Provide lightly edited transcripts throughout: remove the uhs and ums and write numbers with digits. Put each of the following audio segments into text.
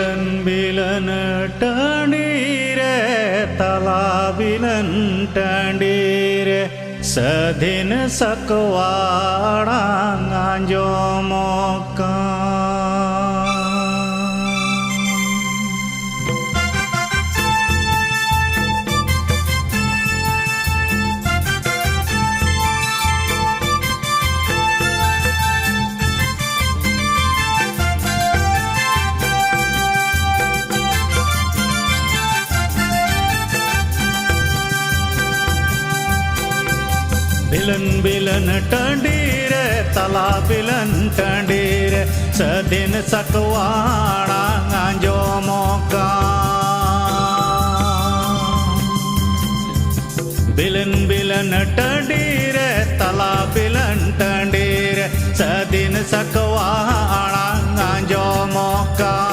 bilan bilan tandire tala bilan tandire sedin sakwarang anjomokan bilan bilan tandire tala bilan tandire sedin sakwarang anjomokan bilan bilan tandire tala bilan tandire sedin sakwarang anjomokan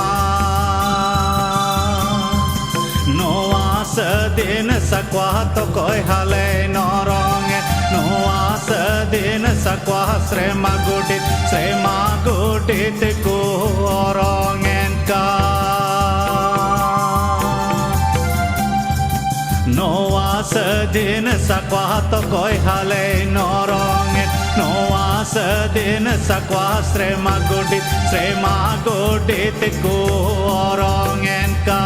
noa sedin sakwa to koi hale norong noa sedin sakwa srema gudit ku orongen ka noa sedin sakwa to koi hale norongen noa sedin sakwa srema gudit ku orongen ka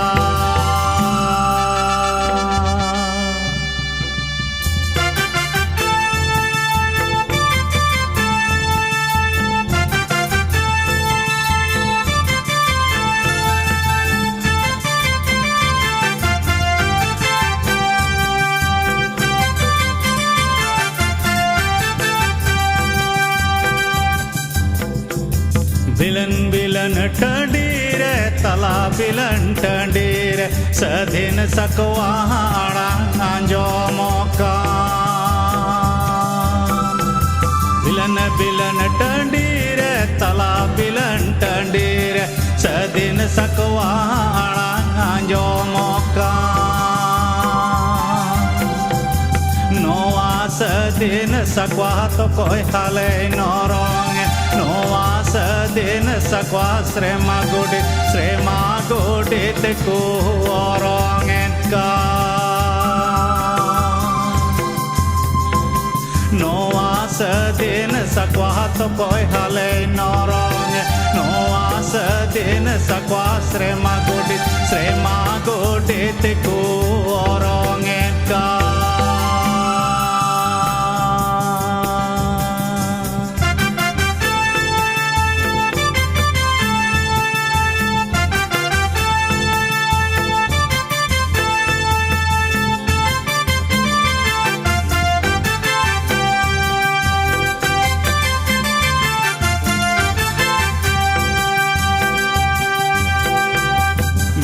bilan bilan tandire tala bilan tandire sedin sakwarang anjomokan bilan bilan tandire tala bilan tandire sedin sakwarang anjomokan noa sedin sakwa to koi hale norong noa sedin sakwa srema gudit ku orongen ka noa sedin sakwa to koi hale norong noa sedin sakwa srema gudit ku orongen ka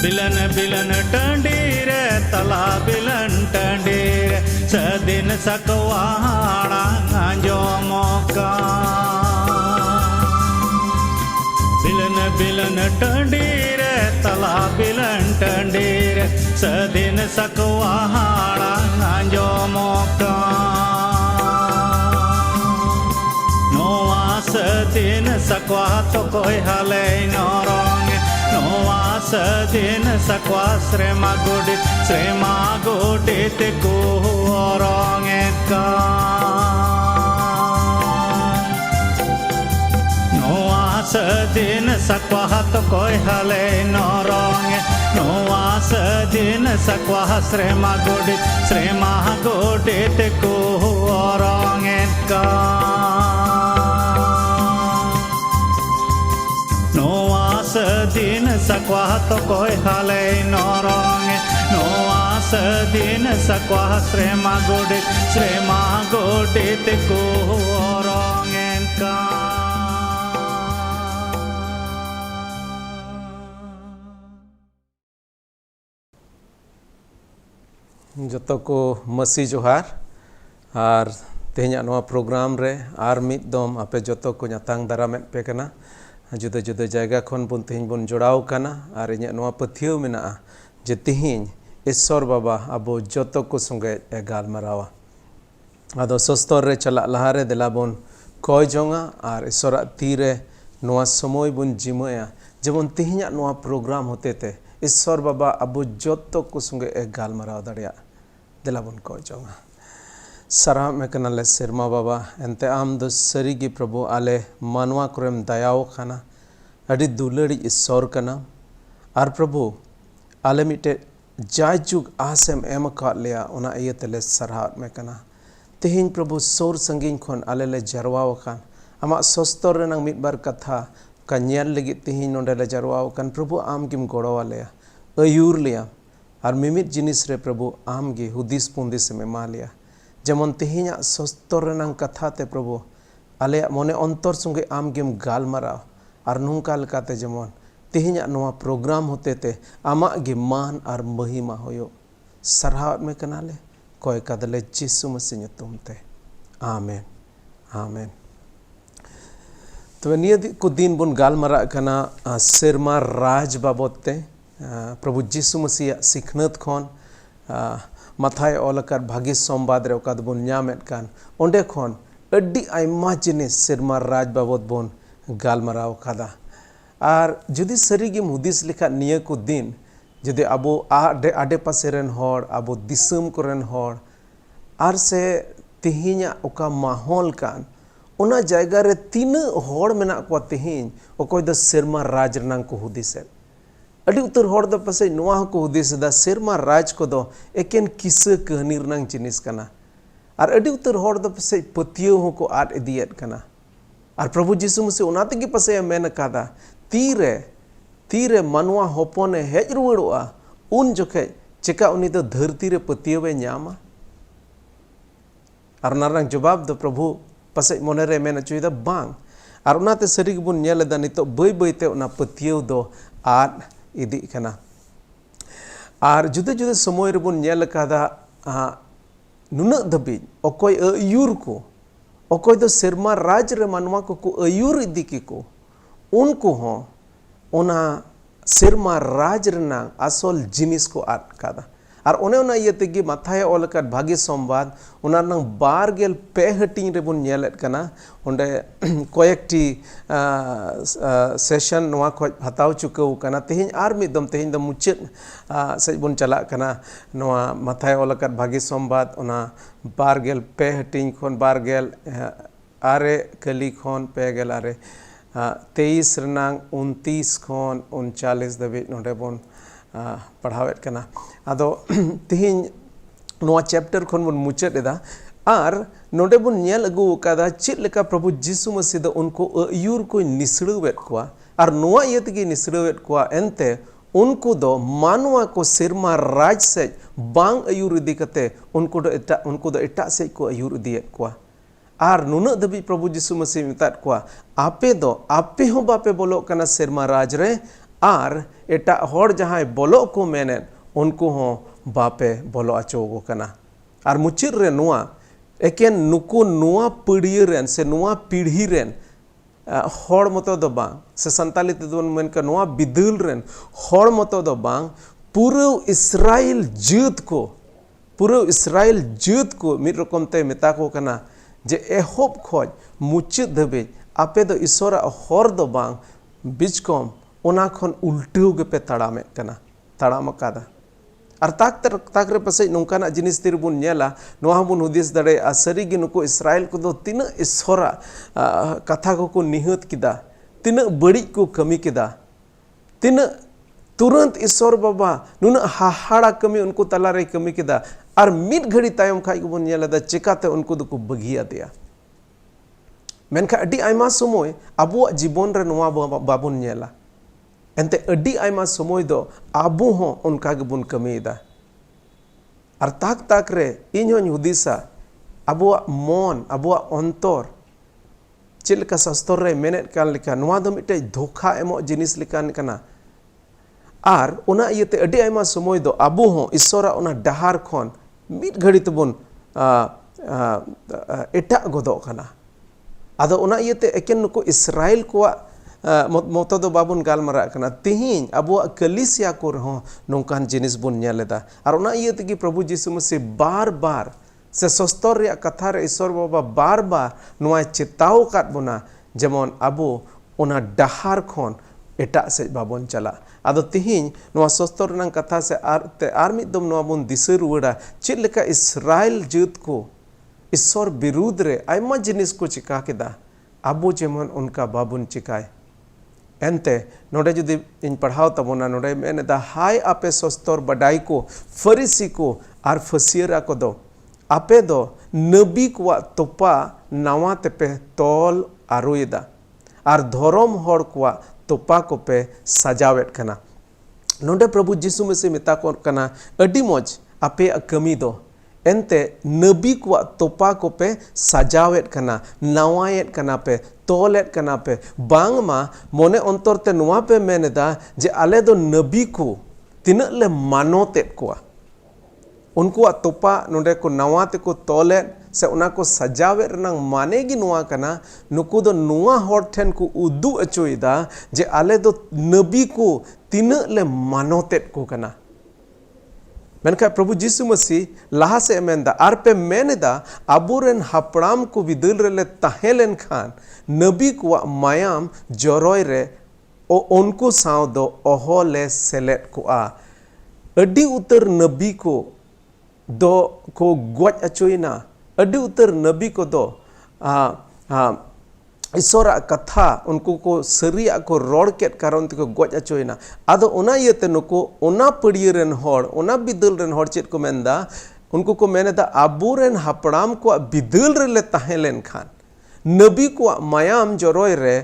bilan bilan tandire tala bilan tandire sedin sakwarang anjomokan bilan bilan tandire tala bilan tandire sedin sakwarang anjomokan noa sedin sakwa to koi hale norong noa sedin sakwa srema gudit ku orongen ka noa sedin sakwa to koi hale norong noa sedin sakwa srema gudit ku orongen ka noa sedin sakwa to koi hale norong noa sedin sakwa srema gudit ku orongen ka joto ko masi johar ar tehnya noa program re ar mid dom ape joto ko nyatang daramet pe kana juda juda jaga khon bun tehny bun jodaw kana ar inya noa pathiaw mena je tehny Ishwar Baba abo joto ko sunge egal marawa ado sostor re chalak lahare delabon koi jonga ar Ishwar tire noa somoy bun jimoya जेमन तेहना नोआ programme होते ते ईश्वर बाबा अबो जोतो को संगे एक गालमाराव दाड़िया देला बन को जोंगा सारा में कनाले सेरमा बाबा एंते आम दो सरीगी प्रभु आले मानवा कुरेम दयाओ खाना अड़ी दुलड़ी ईश्वर कना आर प्रभु आले मिटे जायजुग आसेम एम का लिया उना इये तेले सरहात में कना तेहिन प्रभु सोर संगीन खन आले ले जरवाओ खान आमा सस्तर रेनांग मिटबार कथा कन्याल लगी तेहिन नोंडे ले जरवाओ खान प्रभु आम गिम गोड़ो वाले अयूर लिया और मिमित जिनिस रे प्रभु आम गी हुदिस पुंदिस में मा लिया जेमन तेहिना सस्तर रेनांग कथा ते प्रभु आले मने अंतर संगे आम गिम गालमाराव और नुंका लकाते जेमन तेहिना नोआ प्रोग्राम होते ते आमा गे मान और महिमा होयो सरहाव में कनाले कोई कदले जिसु मसीह ᱧᱩᱛᱩᱢ ते आमेन आमेन। तो निया को दिन बुन गालमारा कना सेरमा राज बाबत ते प्रभु जिसु मसीह सिखनत खन माथाय ओलकर भागी सोमवाद रे ओका बुन ᱧᱟᱢᱮᱫ कान ओंडे खन अड्डी आयमा जिनिस सेरमा राज बाबत बुन गालमाराव खादा और जुदी सरीगी हुदिस लेखा निया को दिन जुदी अबो आडे पासे रेन होड़ अबो दिसम कोरेन होड़ आर से तेहिना ओका माहौल कान उना जायगा रे तीन होड़ मेना को तेहिन ओकोय द सेरमा राज रनांग को हुदिसे अडी उतर होड़ द पासे नोआ को हुदिस दा सेरमा राज को दो एकेन किस्सा कहानी रनांग जिनिस कना और अडी उतर होड़ द पासे पतियो हो को आट इदियत कना और प्रभु जिसु मसीह उना तेगी पासे मेन कादा तीरे मानवा होपने हेज रुवाड़ोआ उन जोखे चिका उनी दो धरती रे पतियवे ᱧᱟᱢᱟ और नारंग जवाब दो प्रभु पासे मने रे मेन चुई दा बांग और उनाते सरी बुन नेल दा नितो बई बईते उना पतियव दो आद इदी कना और जुदे जुदे समय रे बुन नेल कादा नुना दबी ओकोय अयूर को ओकोय दो सेरमा राज रे मानवा को अयूर इदी की को उनको हो उना सेरमा राज रना असल जिनिस को आद कादा और ओने उना ये तेगी माथाय ओलकर भागी सोमवाद उना नंग बारगेल पे हटिंग रे बुन नेलेत कना ओंडे कोयेक्टी सेशन नोआ खोज हताव चुकौ कना तेहिन आर मिदम तेहिन द मुचेत से बुन चला कना नोआ माथाय ओलकर भागी सोमवाद उना बारगेल पे हटिंग खन बारगेल आरे कली खन पेगेल आरे 23 रनांग 29 खन 39 दबी नोडे बुन पढ़ावेत कना आदो तिहिन नोआ चैप्टर खन बुन मुचाद एदा और नोडे बुन नेल अगु कादा चित लेका प्रभु जिसु मसीह दो उनको अयूर को निसड़वेत कोआ और नोआ इयतगी निसड़वेत कोआ एनते उनको दो मानवा को सेरमा राज से बांग अयूर इदी कते उनको दो एटा से को अयूर इदियत कोआ और नुना दबी प्रभु जिसु मसीह मितात कोआ आपे हो बापे बोलो कना सेरमा राज रे और एटा होड़ जहां बोलो को मेने उनको हो बापे बोलो अचोगो कना और मुचिर रे नुआ एकेन नुको नुआ पीढ़ी रेन से नुआ पीढ़ी रेन होड़ मतो दो बांग से संताली तेदोन मेन का नुआ बिदुल रेन होड़ मतो दो बांग पूरे इस्राएल जुत को मिट रकम ते मेता को कना जे एहोब खोज मुचित धबे आपे दो ईश्वर होर दो बांग बिचकम ओना खन उल्टू गे पे तड़ामे कना तड़ाम कादा और ताक रे पसे नोंकाना जिनिस तिर बुन नेला नोहा बुन हुदिस दड़े सरी गे नुको इस्राएल को दो तीन ईश्वरा कथा को निहत किदा तीन बड़ी को कमी किदा तीन तुरंत ईश्वर बाबा नुन हाहाड़ा कमी उनको तला रे कमी किदा और मिट घड़ी तायम खाई को बुन नेला दा चिकाते उनको दो को बगिया दिया मेनखा अड्डी आयमा समय अबो जीवन रे नोआ बाबुन नेला एंते अड्डी आयमा समय दो आबो हो उनका गे बुन कमीदा और ताक रे इन हों हुदिसा अबो मन अबो अंतर चिलका शास्त्र रे मेनेट कान लेका नोआ दो मिटे धोखा एमो जिनिस लेकान कना और उना इयते अड्डी आयमा समय दो आबो हो ईश्वरा उना डहार खन मिट घड़ी तबुन एटा गोदो कना आदो उना इयते एकेन नुको इस्राएल को मतो दो बाबुन गालमारा कना तिहिन अबो कलिसिया को रहो नोंकान जिनिस बुन नेलेदा और उना इयते की प्रभु यीशु मसीह बार बार से सस्तर रे कथा रे ईश्वर बाबा बार बार नोआ चेताव काट बोना जेमन अबो उना डहार खन एटा से बाबन चला आदो तिहिं नोआ सस्तर रनang कथा से आर मिद दम नोआ बन दिशा रुवाड़ा चेद लेका इस्राएल जात को ईश्वर विरुद्ध रे आयमा जिनिस को चिका केदा आबो जेमन उनका बाबुन चिकाय एनते नोडे जुदी इन पढ़ाव तबोना नोडे मेने दा हाय आपे सस्तर बडाई को फरीसी को आर फसियरा को दो आपे दो नबी को तोपा नावा तेपे तोल आरुयदा आर धर्म हर को तोपा को पे सजावेट कना नोडे प्रभु यीशु मसीह मेता को कना अडी मौज आपे कमी दो एनते नबी को तोपा को पे सजावेट कना नवायेट कना पे तोलेट कना पे बांग मा मोने अंतर ते नुआ पे मेनेदा जे आले दो नबी को तिनक ले मानोतेट को उनको तोपा नोडे को नवा ते को तोलेट से उना को सजावेट रनang माने गी नुआ कना नुकु दो नुआ हर ठेन को उदु अचोइदा जे आले दो नबी को तिनक ले मानोतेट को कना मेनका प्रभु यीशु मसीह लहा से मेनदा आर पे मेनेदा आबुरेन हापड़ाम को विदल रेले ताहेलेन खान नबी को मायाम जरोय रे ओ उनको साव दो ओहोले सेलेट को अडी उतर नबी को दो को गोज अचोइना अडी उतर नबी को दो ईश्वरा कथा उनको को सरिया को रोड के कारण को गोज अचोइना आदो ओना येते नुको ओना पड़ियरेन हर ओना बिदल रेन हर चेत को मेनदा उनको को मेनेदा आबुरेन हापड़ाम को बिदल रेले ताहेलेन खान नबी को मायाम जरोय रे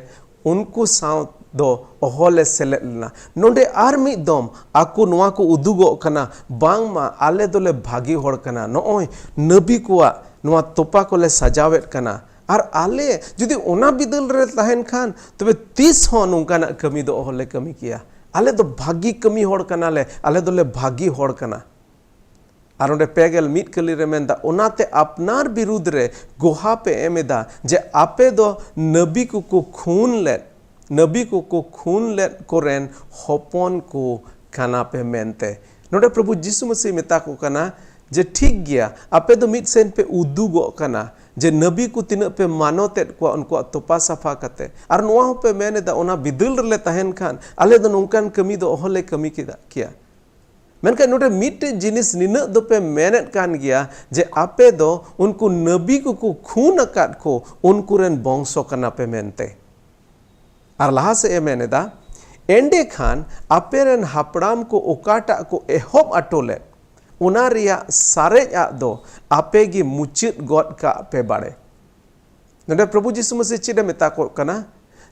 उनको साव दो ओहोले सेलेना नोडे आर मिद दम आको नोआ को उदुगो कना बांग मा आले दोले भागी होड़ कना नोय नबी को नोआ तोपा को ले सजावेट कना और आले जुदी ओना बिदल रे तहन खान तबे 30 हो नुंकाना कमी दो ओहोले कमी किया आले दो भागी कमी होड़ कना ले आले दोले भागी होड़ कना और उन्हें पेगल मीट कली रे मेंदा ओनाते अपनार विरुद्ध रे गोहा पे एमेदा जे आपे दो नबी को खून ले नबी को खून ले कोरेन होपन को खाना पे मेनते नोडे प्रभु यीशु मसीह मेता को कना जे ठीक गया आपे दो मिट सेन पे उदुगो कना जे नबी को तिन पे मानोतेट को उनको तोपा सफा कते और नोआ पे मेने दा ओना बिदल रे तहन खान आले दो नोंकान कमी दो ओहले कमी किया मेनका नोटे मिट जिनिस निन दो पे मेनेट कान गया जे आपे दो उनको नबी को खून अकाट को उनको रेन बंशो कना पे मेनते और लहा से मेने दा एंडे खान आपे रेन हापड़ाम को ओकाटा को एहोब अटोले उना रिया सारे दो आपे गी मुचित गॉड का पे बाड़े नोडे प्रभु यीशु मसीह चिदे मेता को कना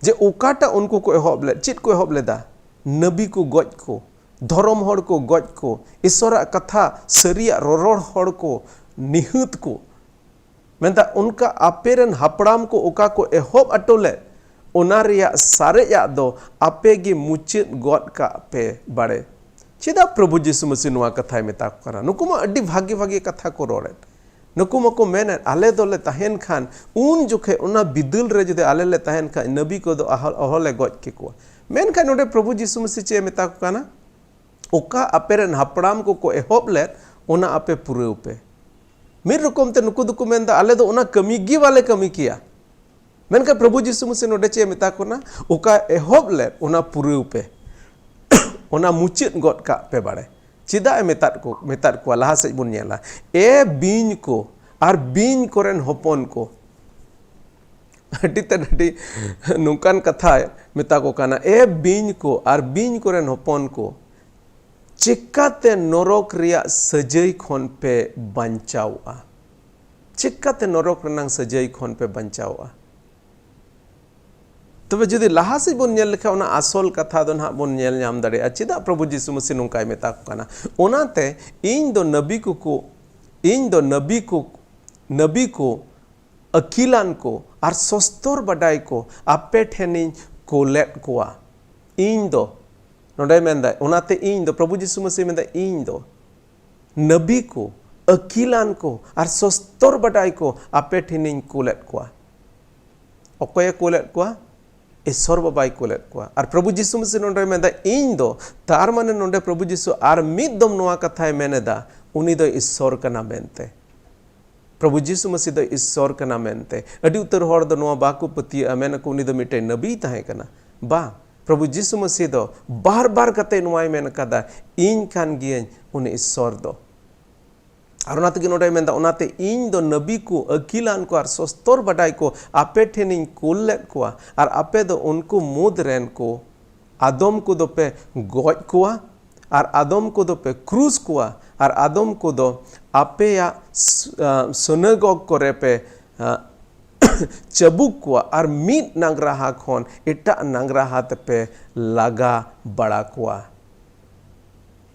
जे ओकाटा उनको को एहोब ले चित को एहोब लेदा नबी को गॉड को धर्म हड़ को गॉड को ईश्वरा कथा सरिया रोरोड़ हड़ को निहत को मेनता उनका आपे रेन हापड़ाम को ओका को एहोब अटोले उना रिया सारे दो आपे गी मुचित गॉड का पे बाड़े चिदा प्रभु यीशु मसीह नुआ कथा मेता को करा नुकुमा अड्डी भागी भागी कथा को रोड़े नुकुमा को मेने आले दोले तहन खान उन जुखे उना बिदल रे जुदे आले ले तहन खान नबी को दो अहले गॉज के को मेन खान नोडे प्रभु यीशु मसीह चे मेता को कना ओका अपेरन हापड़ाम को एहोब ले उना आपे पूरे पे मिर रकम ते नुकु दुकु मेनदा आले दो उना कमी गी वाले कमी किया मेनका प्रभु यीशु मसीह नोडे चे मेता को ना ओका एहोब ले उना पूरे पे ओना मुचित गॉड का पे बाड़े चिदा मेतात को लहा से बुन नेला ए बीन को और बीन कोरेन होपन को अड्डी नुकान कथा मेता को काना ए बीन को और बीन कोरेन होपन को चिक्काते नरक रिया सजय खन पे बंचावा चिक्काते नरक रनang सजय खन पे बंचावा तबे जुदी लहा से बन नेल लेखा ओना आसल कथा दो ना बन नेल नाम दाड़े चिदा प्रभु यीशु मसीह नुकाय मेता को काना ओनाते इन दो नबी को अकिलान को और सस्तर बडाई को आपे ठेनी को लेट कोआ इन दो नोडे मेंदा ओनाते इन दो प्रभु यीशु मसीह मेंदा इन दो नबी को अकिलान को और सस्तर बडाई को आपे ठेनी को लेट कोआ ओकोय को लेट कोआ ईश्वर बाबाई को लेट कोआ और प्रभु यीशु मसीह नोडे मेंदा इन दो तार माने नोडे प्रभु यीशु और मिद दम नोआ कथाय मेनेदा उनी दो ईश्वर कना मेनते प्रभु यीशु मसीह दो ईश्वर कना मेनते अडी उतर हर दो नोआ बाकु पतिया मेन को उनी दो मिटे नबी ताहे कना बा प्रभु जीसु मसीह दो बार बार कते नुआय मेन कदा इन कान गियन उन ईश्वर दो और ओना तगे नोडे मेंदा ओनाते इन दो नबी को अकिलान को और सस्तर बडाई को आपे ठेनिन कुल लेत को और आपे दो उनको मुद रेन को आदम को दो पे गॉज को और आदम को दो पे क्रूज को और आदम को दो आपे या सुनगोग करे पे चबुक को और मीट नांगराहा खोन इटा नांगराहा पे लगा बड़ा को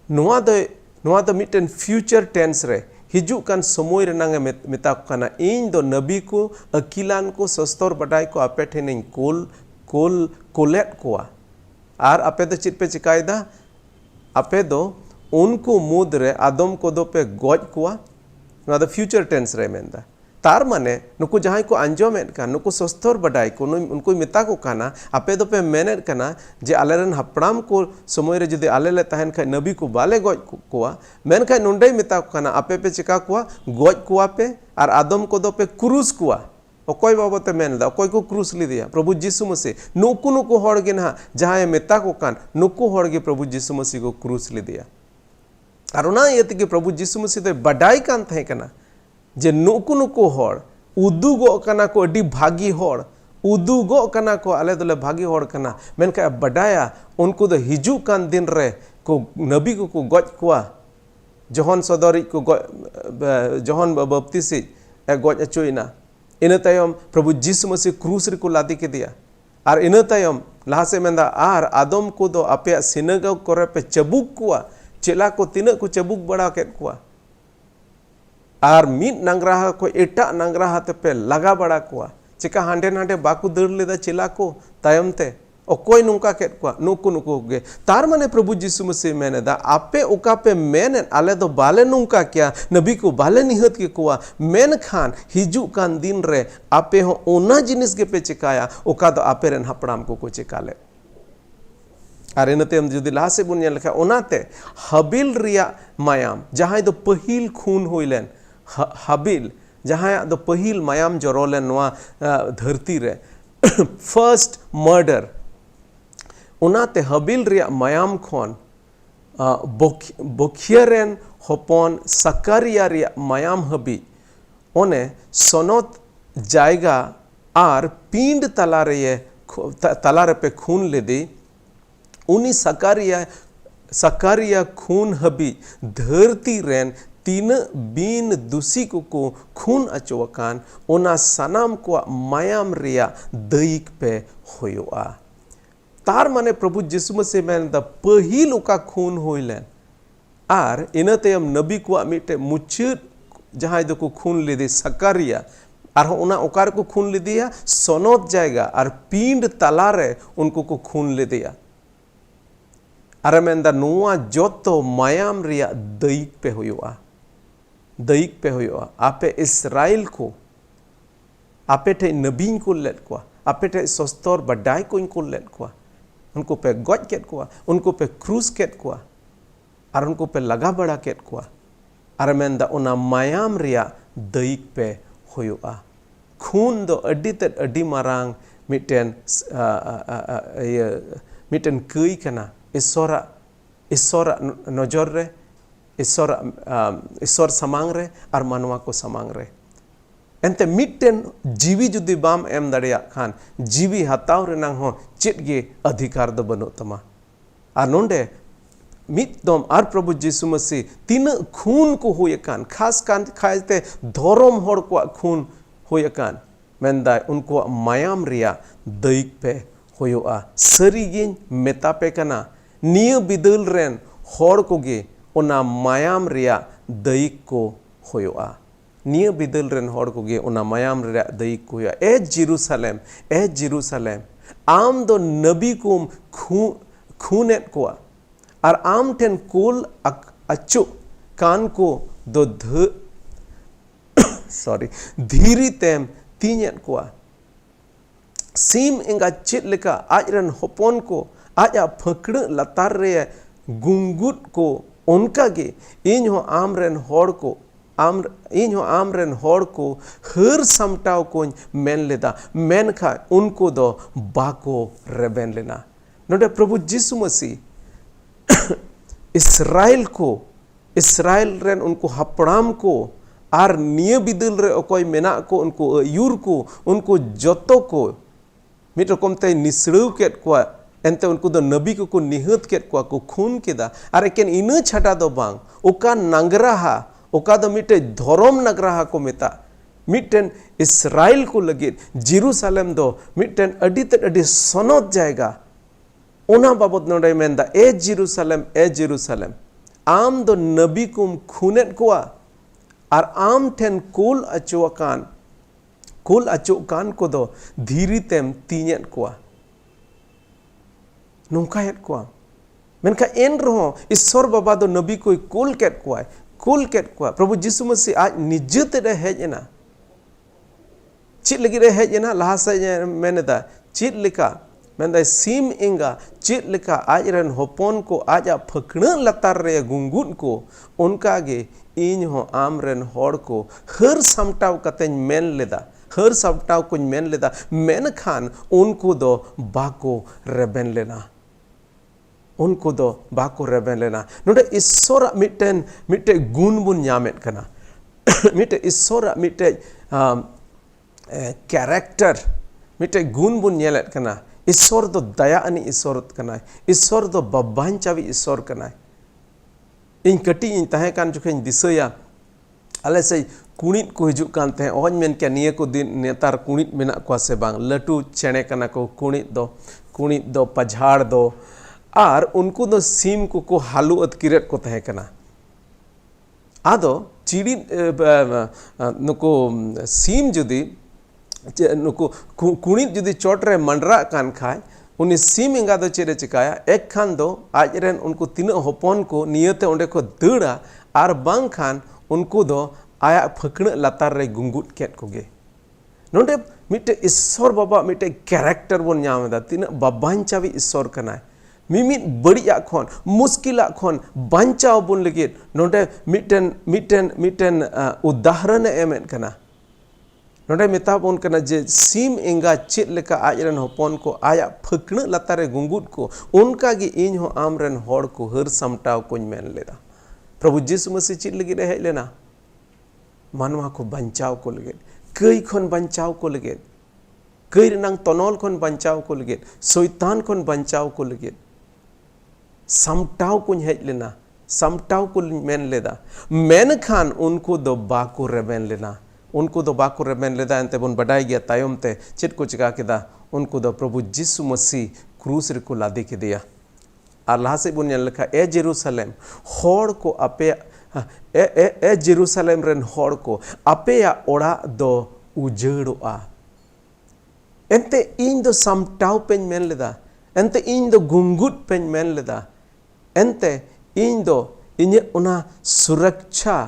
नुआ दो मिटन फ्यूचर टेंस रे हिजू कान समय रेनांगे मेता काना इन दो नबी को अकिलान को सस्तर बडाई को आपे ठेनिन कोलेट को और आपे दो चित पे चिकायदा आपे दो उनको मुद रे आदम को दो पे गॉज को नुआ दो फ्यूचर टेंस रे मेंदा तार माने नुकु जहां को अंजोमेट का नुकु सस्तर बडाई को उनको मेता को काना आपे दो पे मेनेट काना जे आलेरन हपड़ाम को समय रे जदि आले ले तहन खाय नबी को बाले गॉज को मेन खाय नुंडे मेता को काना आपे पे चिका को गॉज को पे और आदम को दो पे क्रूज को अकोय बाबते मेनदा अकोय को क्रूज लिदिया प्रभु जीसु मसीह नुकु हड़ गे ना जहां मेता को कान नुकु हड़ गे प्रभु जीसु मसीह को क्रूज लिदिया और ओना इयते के प्रभु जीसु मसीह दो बडाई कान थे कना जे नुकु हड़ उदुगो कना को अडी भागी हड़ उदुगो कना को आले दोले भागी हड़ कना मेनका बडाया उनको दो हिजू कान दिन रे को नबी को गज को जहन सदरी को जहन बपतिसी गज अचोइना इन तायम प्रभु जीसु मसीह क्रूस रे को लादी के दिया और इन तायम लहा से मेंदा आर आदम को दो आपे सिनगो करे पे चबुक को चेला को तिना को चबुक बड़ा के को और मीट नांगराहा को एटा नांगराहा ते पे लगा बड़ा को चिका हांडे नांडे बाकू दड़ लेदा चेला को तायम ते अकोय नुका के को नुकु गे तार माने प्रभु जीसु मसीह मेनेदा आपे ओका पे मेन आले दो बाले नुका क्या नबी को बाले निहत के को मेन खान हिजू कान दिन रे आपे हो ओना जिनिस के पे चिकाया ओका दो आपे रेन हपड़ाम को चिकाले और इनते हम जुदी लहा से बुन लेखा ओनाते हबिल रिया मायाम जहां दो पहिल खून होइलेन हबिल जहां दो पहिल मायाम जरोलेन नोआ धरती रे फर्स्ट मर्डर ओनाते हबिल रिया मायाम खोन बखियरेन हपन सकारिया रिया मायाम हबी ओने सोनत जायगा और पिंड तलारे पे खून लेदी उनी सकारिया खून हबी धरती रेन तीन बीन दुसी को खून अचोकान ओना सनाम को मायाम रिया दईक पे होयोआ तार माने प्रभु जीसु मसीह मेन द पहिल ओका खून होइलेन आर इनतेयम नबी को मिटे मुचुद जहां दो को खून लेदे सकारिया और ओना ओकार को खून लेदिया सोनत जाएगा और पिंड तलारे उनको को खून लेदिया अरे मेंदा नुआ जोतो मायाम रिया दईक पे होयोआ आपे इस्राएल को आपे ठे नबी को लेट को आपे ठे सस्तर बडाई को लेट को उनको पे गज केट को उनको पे क्रूज केट को और उनको पे लगा बड़ा केट को अरे मेंदा ओना मायाम रिया दईक पे होयोआ खून दो अड्डी ते अड्डी मारांग मिटेन कई कना ईश्वर नजर रे ईश्वर समांग रे और मानवा को समांग रे एंते मिटेन जीवी जुदी बाम एम दड़िया खान जीवी हताव रेनांग हो चेत गे अधिकार दो बनो तमा और नोंडे मितदम और प्रभु जीसु मसीह तीन खून को हुए कान खास कान खाते धर्म होड़ को खून हुए कान मेंदा उनको मायाम रिया दईक पे होयोआ सरीगिन मेता पे कना निय बिदल रेन होड़ को गे ओना मायाम रिया दईक को होयोआ निय बिदल रेन होड़ को गे ओना मायाम रिया दईक को होयोआ ए जेरूसलेम आम दो नबी को खूनेत को और आम टेन कोल अचु कान को दो धीरी तेम तीनेत को सीम इंगा चित लेका आजरन होपन को आज फकड़ लतार रे गुंगुट को उनका गे इन हो आमरेन होड़ को आमरेन होड़ को हर समटाव को मेन लेदा मेन खा उनको दो बाको रेबेन लेना नोडे प्रभु जीसु मसीह इसराइल रेन उनको हपड़ाम को आर निय बिदल रे अकोय मेना को उनको अयुर को उनको जतो को मिट रकम ते निसड़व केट को एंते उनको दो नबी को निहत केट को खून केदा आर एकेन इना छाटा दो बांग ओका नांगराहा ओका दो मिटे धरम नांगराहा को मेता मिटन इसराइल को लगे जेरूसलम दो मिटन अडी सनत जाएगा ओना बाबत नोडे मेंदा ए जेरूसलम आम दो नबी कुम खूनेट कोआ और आम ठेन कुल अचोकान को दो धीरी तेम तीनेट कोआ नोंकायत कोआ मेनका एन रहो ईश्वर बाबा दो नबी को कुल केट कोआ प्रभु जीसु मसीह आज निजते रे हेजना चित लगी रे हेजना लहा से मेनेदा चित लिका मेंदा सीम इंगा चित लिका आज रन होपन को आज फकड़ लतार रे गुंगुन को उनका गे इन हो आम रन होड़ को हर समटाव कतें मेन लेदा हर समटाव कुछ मेन लेदा मेन खान उनको दो बाको रेबेन लेना उनको दो बाको रेबेन लेना नोडे ईश्वर मिटे गुण बुन न्यामेट कना मिटे ईश्वर मिटे कैरेक्टर मिटे गुण बुन नेलेट कना ईश्वर दो दया अनि ईश्वर कना ईश्वर दो बब्बान चावी ईश्वर कना इन कटी इन तहे कान जुखें दिसया आले से कुणित को हिजुक कान तहे ओहन मेन के निये को दिन नेतार कुणित मेना को से बांग लटू चेणे कना को कुणित दो पझाड़ दो आर उनको दो सीम को हालू अतकिरेट को तहे कना आदो चिड़ी नुको सीम जुदी नुको कुणित जुदी चोट रे मंडरा कान खाय उनी सीम इंगा दो चेरे चिकाया एक खान दो आज रेन उनको तीन होपन को नियते ओंडे को दड़ा आर बांग खान उनको दो आया फकड़ लतार रे गुंगुट केट कोगे नोंडे मिटे ईश्वर बाबा मिटे कैरेक्टर बोन न्यामेदा तीन बाबान चावी ईश्वर कनाय मिमित बड़िया खोन मुश्किला खोन बांचाव बुन लगे नोंडे मिटन उदाहरण एमेन कना नोंडे मेताबोन कना जे सीम एंगा चेत लेका आजरन होपन को आया फकड़ लतारे गुंगुट को उनका गे इन हो आमरन होड़ को हर समटाव कोñ मेन लेदा प्रभु जीसु मसीह चेत लगी रे हेज लेना मानवा को बंचाव को लगे कई खन बंचाव को लगे कई रनांग तनोल खन बंचाव को लगे शैतान खन बंचाव को लगे समटाव कोñ हेज लेना समटाव को मेन लेदा मेन खान उनको दो बाको रेबेन लेना उनको दो बाको रेबेन लेदा एंते बोन बडाई गया तायम ते चेत को चिका केदा उनको दो प्रभु जीसु मसीह क्रूस रे को लादी के दिया आर लहा से बोन लिखा ए जेरूसलम होड़ को अपे ए जेरूसलम रेन होड़ को अपेया ओड़ा दो उजड़ोआ एंते इन दो समटाव पेन मेन लेदा एंते इन दो गुंगुट पेन मेन लेदा एंते इन दो इने उना सुरक्षा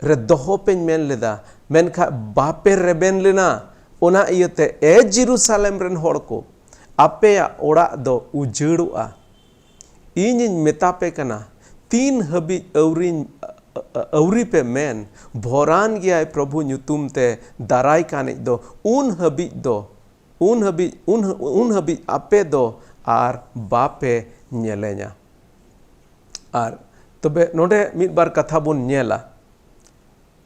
रे दोहो पेन मेन लेदा मेनखा बापे रेबेन लेना उना इयते ए जेरूसलम रेन होड़ को अपेया ओड़ा दो उजड़ोआ इन मेतापे कना तीन हबी अवरी पे मेन भोरान गया प्रभु ᱧᱩᱛᱩᱢ ते दाराय काने दो उन हबी आपे दो आर बापे नेले냐 आर तबे नोडे मिद बार कथा बोन नेला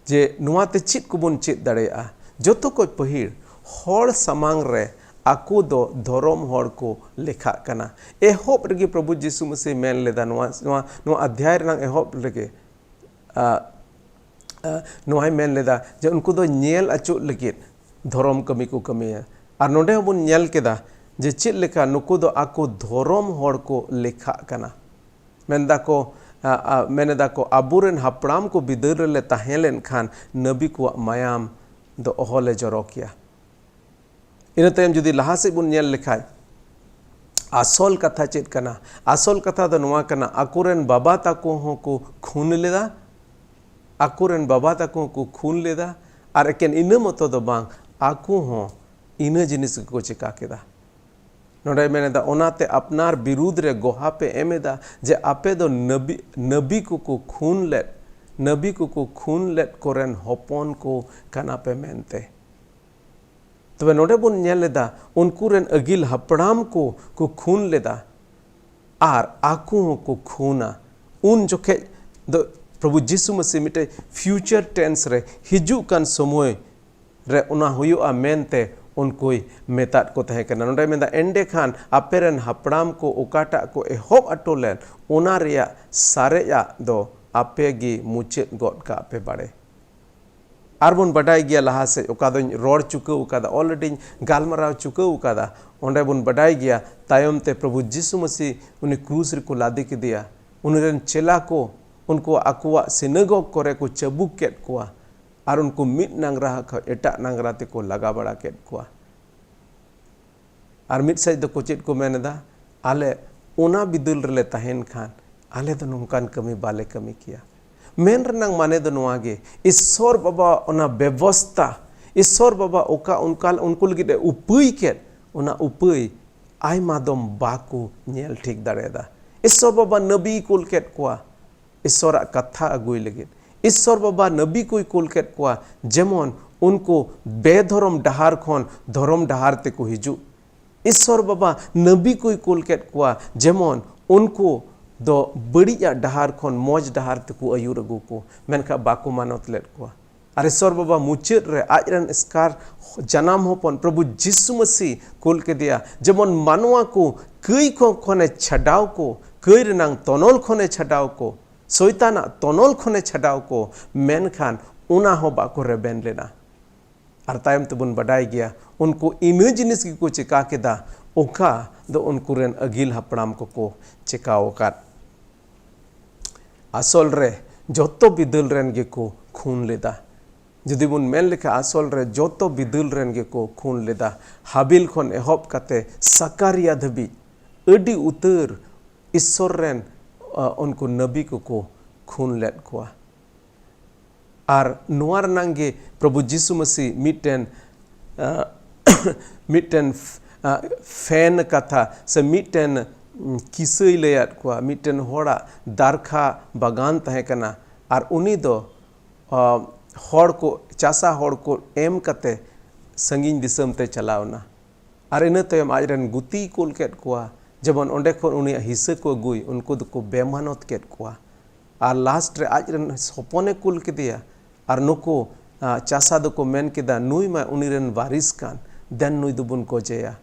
जे नुआते चित को बोन चित दाड़ेया जतो को पहिर होड़ समांग रे आकु दो धर्म होड़ को लेखा कना एहोप रगे प्रभु जीसु मसीह मेन लेदा नुआ अध्याय रंग एहोप लगे नुआय मेन लेदा जे उनको दो नेल अचु लगे धर्म कमी को कमिया और नोडे बोन नेल केदा जे चित लेखा नुको दो आकु धर्म होड़ को लेखा कना मेनदा को मेनेदा को आबुरेन हापड़ाम को बिदर ले ताहेलेन खान नबी को मायाम दो ओहले जरोकिया इन तयम जुदी लहा से बुन नेल लेखाय आसल कथा चेत कना आसल कथा दो नुआ कना आकुरेन बाबा ताको हो को खून लेदा आकुरेन बाबा ताको को खून लेदा आर एकेन इन मतो दो बांग आकु हो इन जिनिस को चिका केदा नोडे मेनेदा ओनाते अपनार विरुद्ध रे गोहा पे एमेदा जे आपे दो नबी को खून लेट कोरेन होपन को कना पे मेनते तबे नोडे बुन नेल लेदा उनको रेन अगिल हपड़ाम को खून लेदा आर आकू को खूना उन जोखे द प्रभु जीसु मसीह मिटे फ्यूचर टेंस रे हिजू कान समय रे उना हुयुआ मेनते उनको मेताद को तहे कना नोडे मेंदा एंडे खान अपेरन हपड़ाम को ओकाटा को एहोब अटोलेन उना रिया सारेया दो आपेगी मुचेद गॉड का आपे बाड़े आरबन बडाई गया लहा से ओका दो रोड चुकाव उकादा ऑलरेडी गालमराव चुकाव उकादा ओंडे बुन बडाई गया तायम ते प्रभु जीसु मसीह उन्हें क्रूस को लादी के दिया उन्हें चेला को उनको आकुआ सिनेगोग करे को चबुक केट कुआ और उनको मिट नांगरा एटा नांगरा ते को लगा बड़ा केट कुआ और मिट साइड दो कोचेट को मेनेदा आले ओना बिदुल रले तहेन खान आले दो नोंकान कमी बाले कमी किया मेन रनांग माने दो नोआगे ईश्वर बाबा ओना व्यवस्था ईश्वर बाबा ओका उनको लगे उपई केट ओना उपई आई मादम बाकू नेल ठीक दाड़ेदा ईश्वर बाबा नबी कुल केट कुआ ईश्वर कथा अगुई लगे ईश्वर बाबा नबी को कुल केट कुआ जेमन उनको बेधरम डहार खन धरम डहार ते को हिजू ईश्वर बाबा नबी को कुल केट कुआ जेमन उनको दो बड़िया डहार खन मौज डहार ते को अयुर अगू को मेनखा बाकू मानत लेट कुआ और ईश्वर बाबा मुचाद रे आजरन स्कार जनाम होपन प्रभु जीसु मसीह कुल के दिया जेमन मानवा को कई खने छडाव को कई रनांग तनोल खने छडाव को शैताना तनोल खने छडाव को मेनखान उना हो बाको रेबेन लेना और तायम तबुन बडाई गया उनको इन जिनिस की को चिका केदा ओका दो उनको रेन अगिल हपड़ाम को चिकाओ काट आसल रे जोतो बिदल रेन गे को खून लेदा जुदी बुन मेन लेखा आसल रे जोतो बिदल रेन गे को खून लेदा हाबिल खन एहब काते सकारिया धबी अडी उतर ईश्वर रेन उनको नबी को खून लेट कुआ और नोआर नांगे प्रभु जीसु मसीह मिटेन फैन कथा से मिटेन किसई लेयात कुआ मिटेन होड़ा दारखा बागान तहे कना और उनी दो होड़ को चासा होड़ को एम कते संगीन दिसम ते चलावना और इन तयम आजरन गुती कुल केट कुआ जबन ओंडे खन उनी हिस्से को अगुई उनको दो को बेमानत केट कुआ और लास्ट रे आजरन हपने कुल के दिया और नुको चासा दो को मेन केदा नुई मा उनीरन वारिस कान देन नुई दुबुन को जेया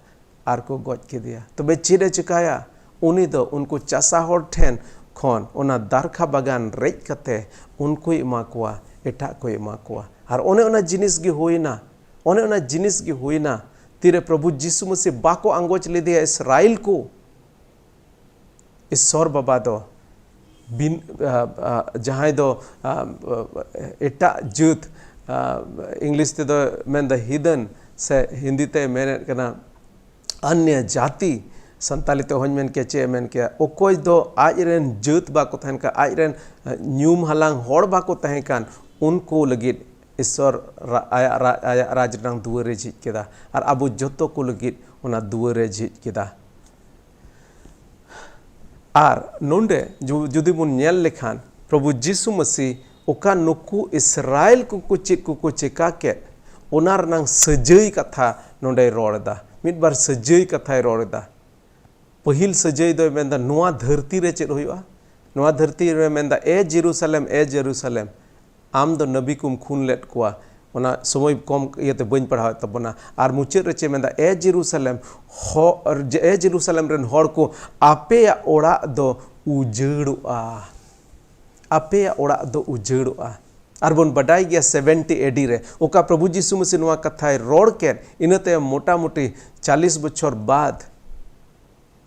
और को गज के दिया तो बे चेडे चिकाया उनी दो उनको चासा होड़ ठेन खन ओना दारखा बागान रेज कते उनको इमा कुआ एटा को इमा कुआ और ओने ओना जिनिस गी होइना ओने ओना जिनिस गी होइना तीरे प्रभु जीसु मसीह बाको अंगोच ले दिया इसराइल को ईश्वर बाबा दो बिन जहाँ दो एटा जुत इंग्लिश ते दो मेन द हिदन से हिंदी ते मेन कना अन्य जाति संताली ते होन मेन के चे मेन के ओकोय दो आजरेन जुत बाको तहन का आजरेन न्यूम हलांग होड़ बाको तहन कान उनको लगित ईश्वर आया राजनांग दुआरे झिज केदा और अबो जोतो को लगित उना दुआरे झिज केदा और नोंडे जुदी बुन नेल लेखान प्रभु जीसु मसीह ओका नुकु इस्राएल को चेक को चिका के ओनार नांग सजई कथा नोंडे रोड़दा मिद बार सजई कथा रोड़दा पहिल सजई दो मेंदा नोआ धरती रे चेद होयुआ नोआ धरती रे मेंदा ए जेरूसलेम आम दो नबी कुम खून लेट कुआ ओना समय कम इते बन पढ़ाव तबना और मुचाद रे चे मेंदा ए जेरूसलेम रेन होड़ को आपेया ओड़ा दो उजड़ुआ आपेया ओड़ा दो उजड़ुआ और बन बडाई गया 70 एडी रे ओका प्रभु जीसु मसीह नोआ कथाय रोड़ के इनते मोटा मोटी 40 बछर बाद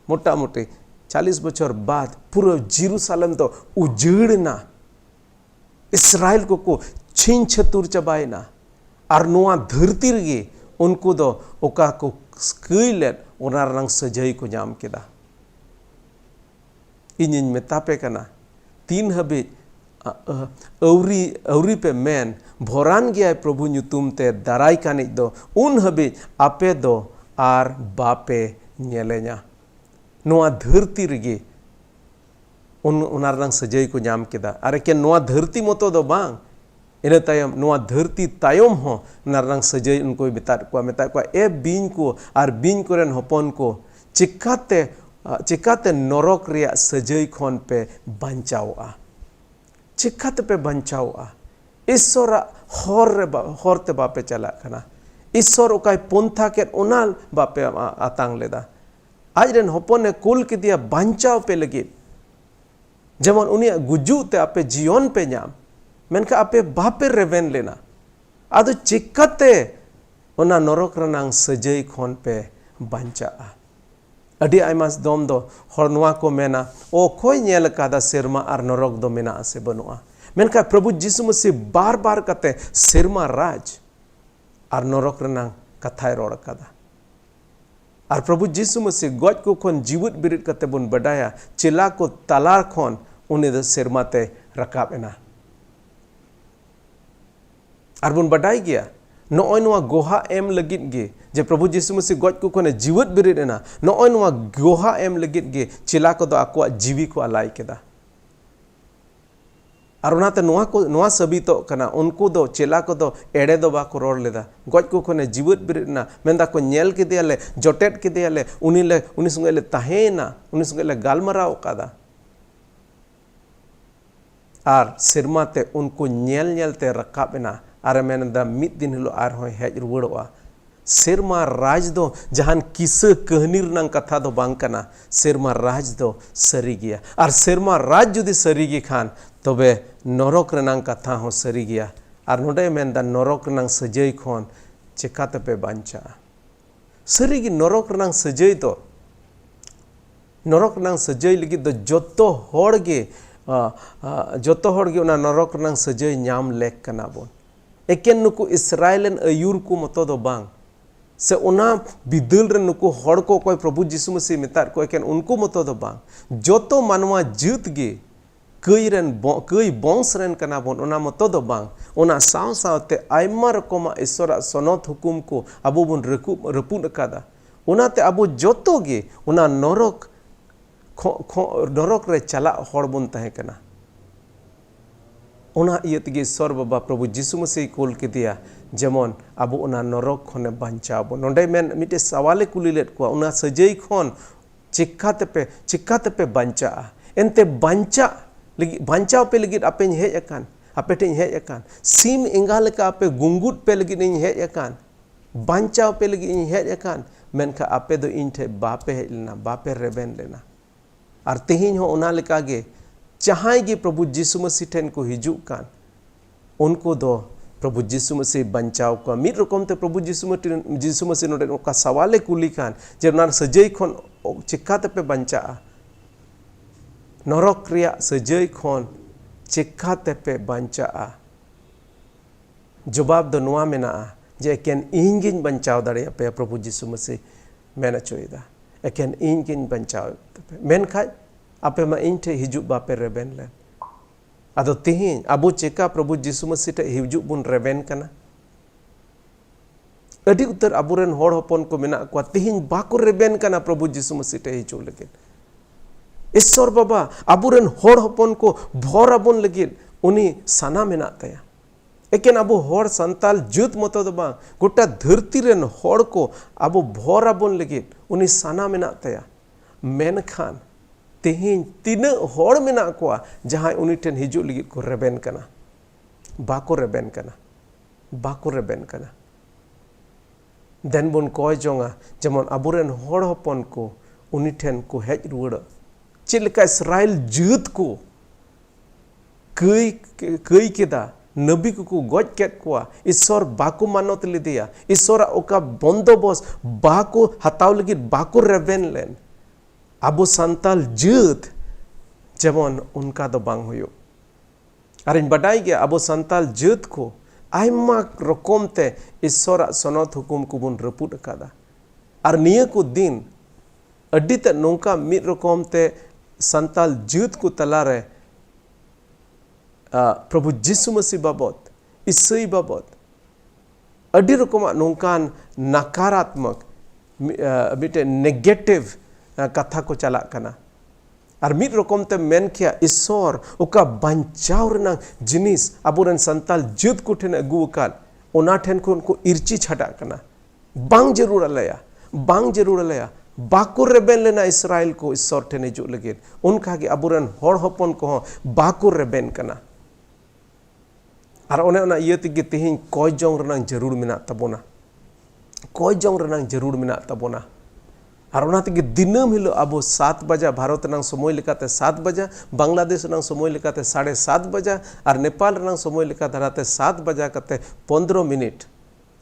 मोटा मोटी 40 बछर बाद पूरा जेरूसलेम तो उजड़ना इसराइल को छीन छतुर चबायना और नोआ धरती रे उनको दो ओका को कईलेट ओना रंग सजई को नाम केदा इन मेतापे कना 3 हबी अवरी पे मेन भोरान गया प्रभु ᱧᱩᱛᱩᱢ ते दाराई कानिज दो उन हबी आपे दो आर बापे नेले냐 नोआ धरती रे उन रंग सजई को नाम केदा अरे के नोआ धरती मतो दो बांग ina tayom noa dharti tayom ho narang sajai unko metat ko e bing ko ar bing koren hopon ko चिकाते नरक रिया सजई खन पे बंचाओआ चिकाते पे बंचाओआ ईश्वर हरते बापे चला कना ईश्वर ओकाय पंथा के ओनाल बापे आतांग लेदा आज रेन हपने कुल के दिया बंचाओ पे लगी जेमन उनिया गुजुते आपे जीवन पे नाम मेनका आपे बापे रेवेन लेना आदो चिकाते ओना नरक रनांग सजई खन पे बंचाआ अडी आइमास दम दो हरनवा को मेना ओ कोई नेल कादा सेरमा आर नरक दो मेना से बनुआ मेनका प्रभु यीशु मसीह बार बार कते सेरमा राज आर नरक रनांग कथाय रोड़ कादा आर प्रभु यीशु मसीह गज को खन जीवित बिरित कते बन बडाया चिला को तलार खन उनी द सेरमा ते रकाब एना आर बन बडाई गया नॉय नवा गोहा एम लगित गे जे प्रभु यीशु मसीह गज को खने जीवित बिरित एना नॉय नवा गोहा एम लगित गे चिला को दो आको जीवी को अलाई केदा आर उनाते नवा सबितो कना उनको दो चिला को दो एड़े दो बाको रोड लेदा गज को खने जीवित बिरित ना मेंदा को नेल के दियाले जोटेट के दियाले उनी संगे ताहेना उनी संगे गालमराव कादा आर सिरमाते उनको नेलते रकाबेना आर मेनदा मिद दिन हिलो आर होय हेज रुवड़ोआ सेरमा राज दो जहान किस्सा कहनी रनांग कथा दो बांग कना सेरमा राज दो सरी गया आर सेरमा राज जुदी सरी गे खान तबे नरक रनांग कथा हो सरी गया आर नोडे मेनदा नरक रनांग सजई खन चिकाते पे बांचा सरी गे नरक रनांग सजई दो नरक रनांग सजई लगी दो जोतो होड़ गे ओना नरक रनांग सजई नाम लेक कना बोन एकेन नुकु इस्राएलन अयूर को मतो दो बांग से उना बिदल रे नुकु हड़ को कोई प्रभु यीशु मसीह मेतार को एकेन उनको मतो दो बांग जोतो मानवा जुत गे कई बंश रेन कना बोन उना मतो दो बांग उना साव सावते आयमा रकमा ईश्वर सनत हुकुम को अबो बोन रपुन कादा उनाते अबो जोतो गे उना नरक रे चला हड़ बोन तहे कना उना इयतगे ईश्वर बाबा प्रभु यीशु मसीह कोल के दिया जेमन अबो उना नरक खने बंचाबो नोंडे मेन मिटे सवाले कुलिलेट को उना सजई खन चिक्काते पे बंचा एनते बंचाव पे लगी आपे हेज अकान आपे ठेन हेज अकान सीम एंगा लेका आपे गुंगुट पे लगी इन हेज अकान बंचाव पे लगी इन हेज अकान मेनखा आपे दो इन ठे बापे हेज लेना बापे रेबेन लेना आर तेहिन हो उना लेका गे जहां गे प्रभु यीशु मसीह ठेन को हिजुक कान उनको दो प्रभु यीशु मसीह बंचाव का मिद रकम ते प्रभु यीशु मसीह नोडे ओका सवाले कुली कान जे नार सजई खन चिक्काते पे बंचा नरक रिया सजई खन चिक्काते पे बंचा जवाब दो नोआ मेना जे एकेन इन गिन बंचाव दाड़े पे प्रभु यीशु मसीह मेना चोयदा एकेन इन गिन बंचाव मेन खाय आपे मा इन ठे हिजु बापे रेबेन लेन आदो तिहिन अबो चेका प्रभु यीशु मसीह ठे हिजु बुन रेबेन कना अडी उतर अबुरेन होड़ हपन को मेना को तिहिन बाको रेबेन कना प्रभु यीशु मसीह ठे हिजु लगे ईश्वर बाबा अबुरेन होड़ हपन को भोर अबुन लगे उनी साना मेना तया एकेन अबो होड़ संताल जुत मतो दो बा गोटा धरती रेन होड़ को अबो भोर अबुन लगे उनी साना मेना तया मेन खान तेहिन तीन होड़ मेना को जहां उनी ठेन हिजु लगी को रेबेन कना बाको रेबेन कना देन बन कय जोंगा जेमन अबुरेन होड़ हपन को उनी ठेन को हेज रुवड़ चिलका इस्राएल जुत को कई केदा नबी को गज केट को ईश्वर बाको मानत लिदिया ईश्वर ओका बंदोबस्त बाको हताव लगी बाको रेबेन लेन अबो संताल जुत जेमन उनका दो बांग हुयो और इन बडाई गया अबो संताल जुत को आयमा रकम ते ईश्वर सनत हुकुम को बुन रपुट कादा और निया को दिन अड्डी ते नोंका मिद रकम ते संताल जुत को तलारे प्रभु यीशु मसीह बाबत ईसाई बाबत अड्डी रकम नोंकान नकारात्मक मिटे नेगेटिव कथा को चला कना और मिड रकम ते मेन किया ईश्वर ओका बंचाव रना जिनिस अबुरन संताल जुद को ठेन अगु अकाद ओना ठेन को उनको इर्ची छटा कना बांग जरूर लया बाको रेबेन लेना इसराइल को ईश्वर ठेन हिजुग लगे उनका कि अबुरन होड़ हपन को बाको रेबेन कना और ओने ओना इये तिगे तेहिं कय जंग रना जरूर मेना तबोना कय जंग रना जरूर मेना तबोना और ओना तिगे दिनम हिलो अब 7 बजा भारत रंग समय लेकाते 7 बजा बांग्लादेश रंग समय लेकाते 7:30 बजा और नेपाल रंग समय लेका धराते 7 बजा कते 15 मिनट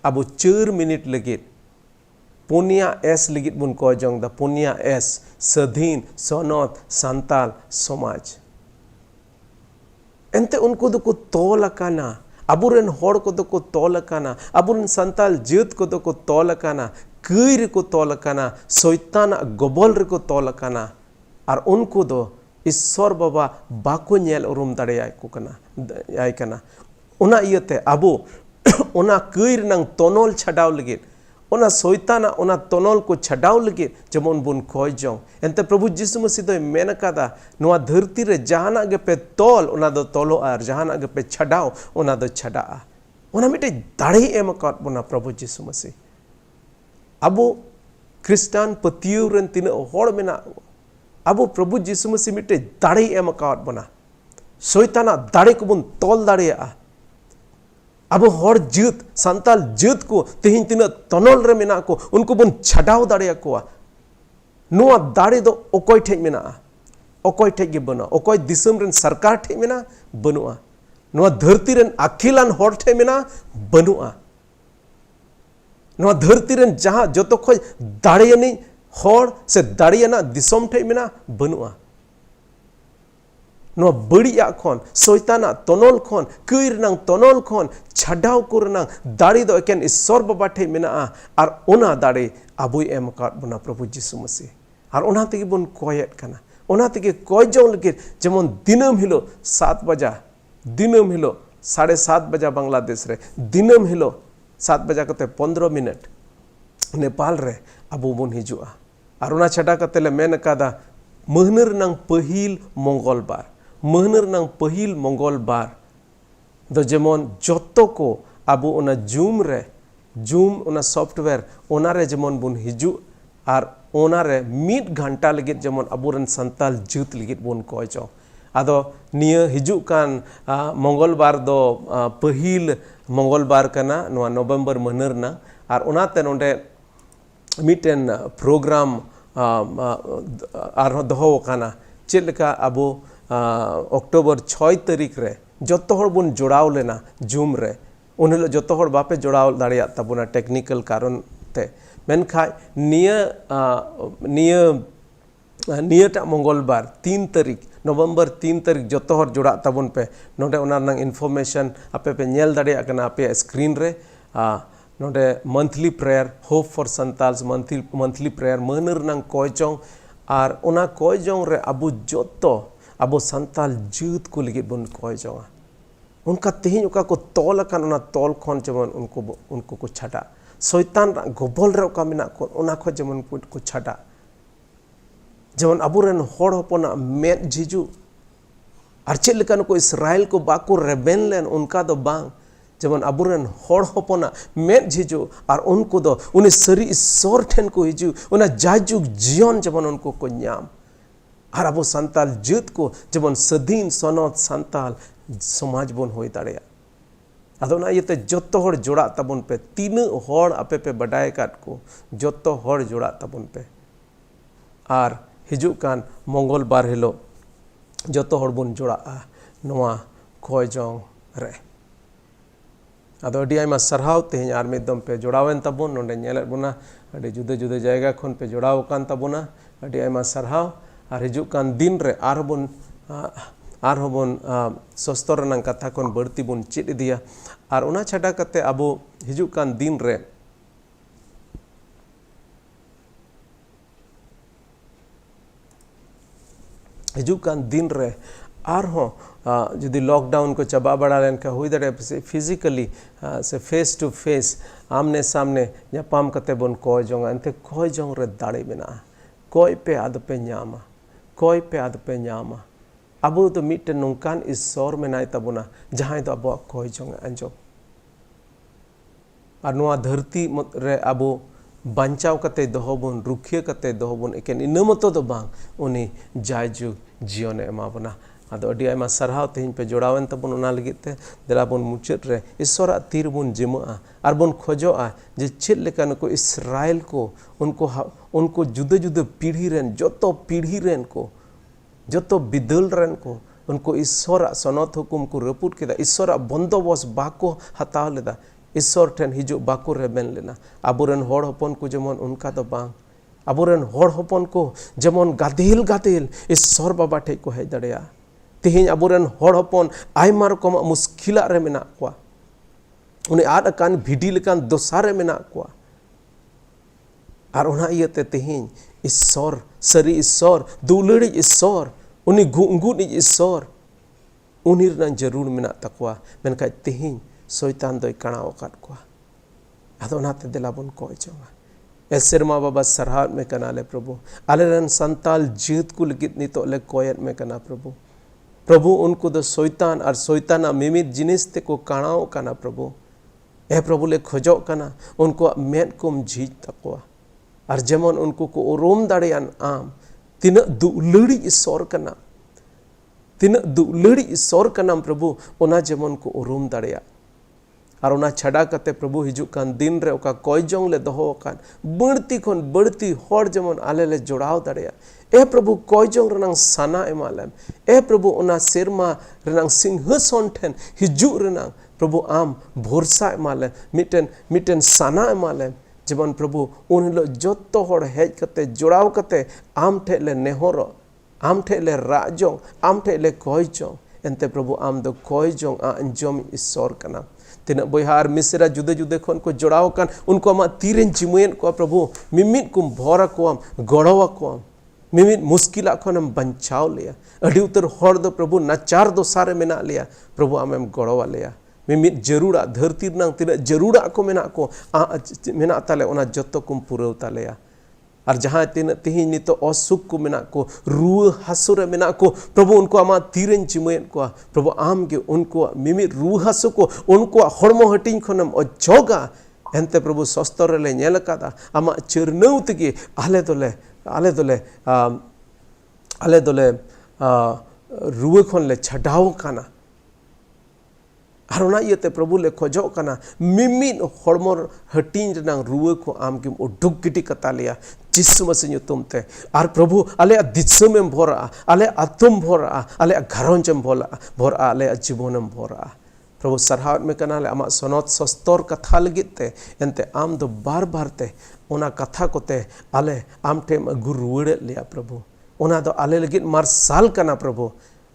अब 4 मिनट लगे पुनिया एस लगित बुन कय जंग दा पुनिया एस स्वाधीन सनत सांताल समाज एंते उनको दो को तोल काना अबुरन होड़ को दो को तोल काना अबुरन संताल जीत को दो को तोल काना कईर को तोल काना शैतान गबल रे को तोल काना और उनको दो ईश्वर बाबा बाको नेल उरुम दाड़ेयाय को काना आय काना ओना इयते अबो ओना कईर नंग तोनोल छडाव लगे ओना शैतान ओना तोनोल को छडाव लगे जेमन बुन कय जंग एंते प्रभु यीशु मसीह दो मेन कादा नोआ धरती रे जहाना गे पे तोल ओना दो तोलो और जहाना गे पे छडाव ओना दो छडा ओना मिटे दाड़े एम काट बोना प्रभु यीशु मसीह अबो क्रिस्टान पतियु रन तिन होड़ मेना अबो प्रभु यीशु मसीह मिटे दाड़े एम काट बोना शैताना दाड़े को बुन तोल दाड़ेया अब होड़ जीत संताल जीत को तेहिं तिना तनोल रे मेना को उनको बुन छडाव दाड़ेया को नोआ दाड़े दो ओकोय ठे मेना ओकोय ठे गे बना ओकोय दिसम रेन सरकार ठे मेना बनुआ नोआ धरती रेन अखिलान होड़ ठे मेना बनुआ नोआ धरती रेन जहां जतो खोय दाड़ेयानी होड़ से दाड़ेयाना दिसम ठे मेना बनुआ नोआ बड़िया खन शैताना तनोल खन कईर नंग तनोल खन छडाव कोरना दाड़ी दो एकेन ईश्वर बाबा ठे मेना और ओना दाड़े आबुय एम काट बना प्रभु यीशु मसीह और ओना तेगे बन कयेत काना ओना तेगे कय जंग लगे जेमन दिनम हिलो 7 बजा दिनम हिलो 7:30 बजा बांग्लादेश रे दिनम हिलो 7 बजा कते 15 मिनट नेपाल रे आबो बन हिजुआ और ओना छडा कते ले मेन कादा महनर नंग पहिल मंगलबार महनर नंग पहिल मंगलबार दो जेमन जतो को आबो ओना जूम ओना सॉफ्टवेयर ओना रे जेमन बुन हिजु और ओना रे 1 घंटा लगे जेमन अबुरन संताल जुत लगे बुन कयचो आदो निया हिजु कान मंगलबार दो पहिल मंगलबार कना नोआ नवंबर महनर ना और ओनाते नोंडे मिटेन प्रोग्राम आर दोहो काना चेलका आबो अक्टोबर 6 तारीख रे जतो हर बुन जोड़ाव लेना जूम रे उन हिलो जतो हर बापे जोड़ाव दाड़िया तबुना टेक्निकल कारण ते मेनखा नियटा मंगलबार 3 तारीख नवंबर 3 तारीख जतो हर जोड़ा तबुन पे नोडे ओना नंग इन्फॉर्मेशन आपे पे नेल दाड़िया कना आपे स्क्रीन रे नोडे monthly prayer hope for Santals monthly prayer महनर नंग कयचों और ओना कयचों रे अबु जतो अब संताल जीत को लगे बन कयचों उनका तेहिं उका को तोल कान ओना तोल खन जेमन उनको को छाटा शैतान गबल रे उका मेना को ओना खो जेमन को छाटा जेमन अबुरन होड़ हपना मेद जिजु और चेक लेकान को इसराइल को बाको रेबेन लेन उनका दो बांग जेमन अबुरन होड़ हपना मेद जिजु और उनको दो उन्हें सरी ईश्वर ठेन को हिजु उना जाजुग जीवन जेमन उनको को न्याम और अब संताल जीत को जेमन सदीन सनत संताल समाज बन होई दाड़ेया अदोना येते जत्तो हर जोड़ा तबन पे 3 हर आपे पे बडाय काट को जत्तो हर जोड़ा तबन पे और हिजु कान मंगलबार हिलो जत्तो हर बन जोड़ा नोआ कयजों रे अदो अडी आयमा सरहाव तेहन आर मिदम पे जोड़ावेन तबन नोंडे नेलेत बोना अडी जुदा जुदा जायगा खन पे जोड़ाव कान तबना अडी आयमा सरहाव और हिजु कान दिन रे आरहोबन सस्तर रनांग कथा खन बड़ती बन चेद इदिया और ओना छाडा कते आबो हिजु कान दिन रे हिजु कान दिन रे आरहो जुदी लॉकडाउन को चबा बड़ा लेन का हुई दरे फिजिकली से फेस टू फेस आमने सामने ñapam कते बन कय जोंगा एंते कय जों रे दाड़े मेना कय पे आद पे ᱧामा कोई पे आद पे ᱧᱟᱢᱟ ᱟᱵᱚ ᱫᱚ ᱢᱤᱫᱴᱮᱱ ᱱᱚᱝᱠᱟᱱ ᱤᱥᱥᱚᱨ ᱢᱮᱱᱟᱭ ᱛᱟᱵᱚᱱᱟ ᱡᱟᱦᱟᱸᱭ ᱫᱚ ᱟᱵᱚᱣᱟᱜ ᱠᱚᱭ ᱡᱚᱝ ᱟᱸᱡᱚᱢ ᱟᱨ ᱱᱚᱣᱟ ᱫᱷᱟᱹᱨᱛᱤ ᱨᱮ ᱟᱵᱚ ᱵᱟᱧᱪᱟᱣ ᱠᱟᱛᱮ ᱫᱚᱦᱚ ᱵᱚᱱ ᱨᱩᱠᱷᱤᱭᱟᱹ ᱠᱟᱛᱮ ᱫᱚᱦᱚ ᱵᱚᱱ ᱮᱠᱮᱱ ᱤᱱᱟᱹ ᱢᱚᱛᱚ ᱫᱚ ᱵᱟᱝ ᱩᱱᱤ ᱡᱟᱭᱡᱩᱜᱽ ᱡᱤᱭᱚᱱᱮ ᱮᱢᱟ ᱵᱚᱱᱟ ᱟᱫᱚ ᱟᱹᱰᱤ ᱟᱭᱢᱟ ᱥᱟᱨᱦᱟᱣ ᱛᱮᱦᱮᱧ ᱯᱮ ᱡᱚᱲᱟᱣᱮᱱ ᱛᱟᱵᱚᱱ ᱚᱱᱟ ᱞᱟᱹᱜᱤᱫ ᱛᱮ ᱫᱮᱞᱟ ᱵᱚᱱ ᱢᱩᱪᱟᱹᱫ ᱨᱮ ᱤᱥᱥᱚᱨᱟᱜ ᱛᱤ ᱨᱮᱵᱚᱱ ᱡᱤᱢᱟᱹᱜᱼᱟ ᱟᱨ ᱵᱚᱱ ᱠᱷᱚᱡᱚᱜᱼᱟ ᱡᱮ ᱪᱮᱫ ᱞᱮᱠᱟ ᱱᱩᱠᱩ ᱤᱥᱨᱟᱭᱮᱞ ᱠᱚ उनको जुदे जुदे पीढ़ी रेन जोतो पीढ़ी रेन को जोतो बिदल रेन को उनको ईश्वर सनत हुकुम को रपुट केदा ईश्वर बंदोबस्त बाको हताव लेदा ईश्वर ठेन हिजु बाको रेबेन लेना आबोरेन होड़ हपन को जेमन उनका दो बांग आबोरेन होड़ हपन को जेमन गादिल गादिल ईश्वर बाबा ठे को हेज दड़ेया तेहें आबोरेन होड़ हपन आयमा रकम मुश्किला रे मेना कोआ उनी आद अकान भिडी लेकान दोसारे मेना कोआ और उना इयते तेहें ईश्वर सरी ईश्वर दुलड़ी ईश्वर उनी गुंगुनी ईश्वर उनी रन जरूर मेना तकवा मेनका तेहें शैतान दोय काणाव काट कोआ आदो नाते देलाबन कोय चोंगा एसरमा बाबा सरहार में कनाले प्रभु आले रन संताल जीत को लगित नितो ले कोयत में कना प्रभु प्रभु उनको दो शैतान और शैताना मिमित जिनिस ते को काणाव कना प्रभु ए प्रभु ले खोजो कना उनको मेद कुम जीत तकवा और जेमन उनको को उरुम दाड़ेयान आम तीन दुलड़ी ईश्वर कना तीन दुलड़ी ईश्वर कना प्रभु ओना जेमन को उरुम दाड़ेया और ओना छड़ा कते प्रभु हिजु कान दिन रे ओका कोय जोंग ले दोहो कान बढ़ती खन बढ़ती होड़ जेमन आले ले जोड़ाव दाड़ेया ए प्रभु कोय जोंग रनांग साना एमालेम ए प्रभु ओना सेरमा रनांग सिंहासन ठेन हिजु रनांग प्रभु आम भरोसा एमाले मिटेन साना एमालेम जेमन प्रभु उन हिलो जोतो होड़ हेज कते जोड़ाव कते आम ठे ले नेहरो आम ठे ले राजों आम ठे ले कोय जोंग एंते प्रभु आम दो कोय जोंग अंजोम ईश्वर कना तीना बोहार मिसरा जुदे जुदे खन को जोड़ाव कान उनको आमा तीरेन जिमुयन को प्रभु मिमित कुम भोरा कोम गड़वा कोम मिमित मुश्किला खनम बंचाव लिया अड़ी उतर होड़ दो प्रभु नाचार दो सारे मेना लिया प्रभु आमेम गड़वा लिया मिमित जरूरा धरती रनांग तीना जरूरा को मेना को मेना ताले ओना जत्तो कुम पुरव तालेया और जहाँ तीन तिहिं नितो असुख को मेना को रुआ हासु रे मेना को प्रभु उनको आमा तीरेन चिमयन को प्रभु आम के उनको मिमित रुआ हासु को उनको हड़मो हटिंग खनम अजोगा एंते प्रभु सस्तर ले नेल कादा आमा चरनौ तगे आले दोले रुआ खन ले छडाव काना और इयते प्रभु ले खोजो कना मिमित हड़मो हटिंग रनांग रुआ को आम के उडुक गिटी कता लिया जिसु मसीह ᱧᱩᱛᱩᱢ ते और प्रभु आले दिसमें भरा आले आत्म भरा आले घरंजम भरा आले जीवनम भरा प्रभु सरहाव में कनाले आमा सनत सस्तर कथा लगिते एनते आम दो बार बार ते ओना कथा कोते आले आम टेम अगु रुवड़े लिया प्रभु ओना दो आले लगित मार्साल कना प्रभु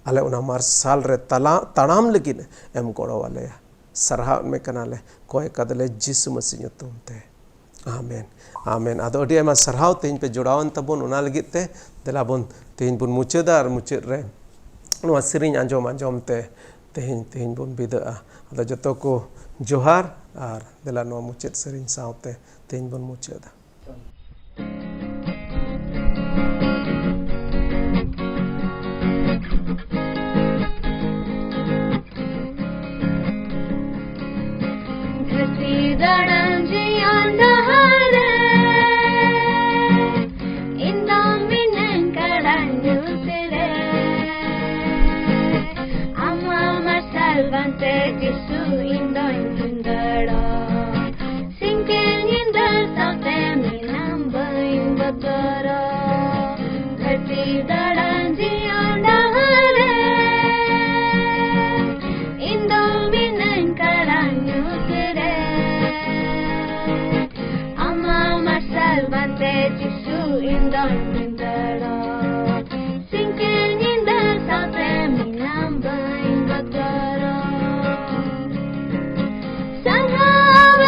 आले ओना मार्साल रे ताड़ाम लगित एम गड़ो वाले सरहाव में कनाले कोय कदले जिसु मसीह ᱧᱩᱛᱩᱢ ते आमेन आमेन आदो अडी आयमा सरहाव तेहें पे जोड़ावन तबन ओना लगित ते देला बोन तेहें बोन मुचादा और मुचाद रे नोआ सेरिंग आंजोम ते तेहें बोन बिदाआ आदो जतो को जोहार और देला नोआ मुचाद सेरिंग सावते तेहें बोन मुचादा Somehow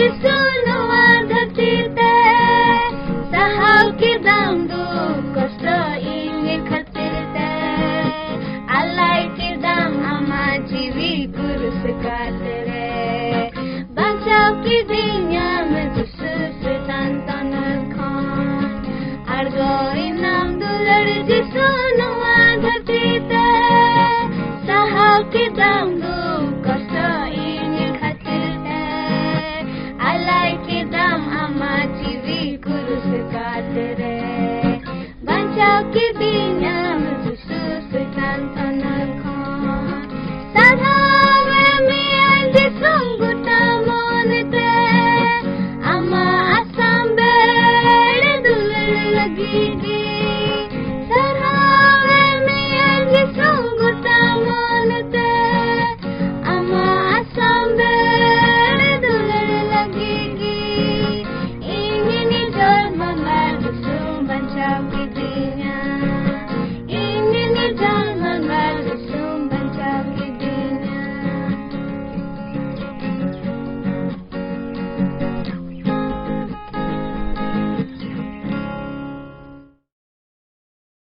जिसु नवा धरती ते sahau kidam du kosto inge khatir te alai kidam ama jiwi guru sekatere bachao ki dinya me jisu setan tanar khan argo inam dular jisu nwa dhati te sahau kidam du kosto inge khatir te alai kidam ama jiwi guru sekatere bachao ki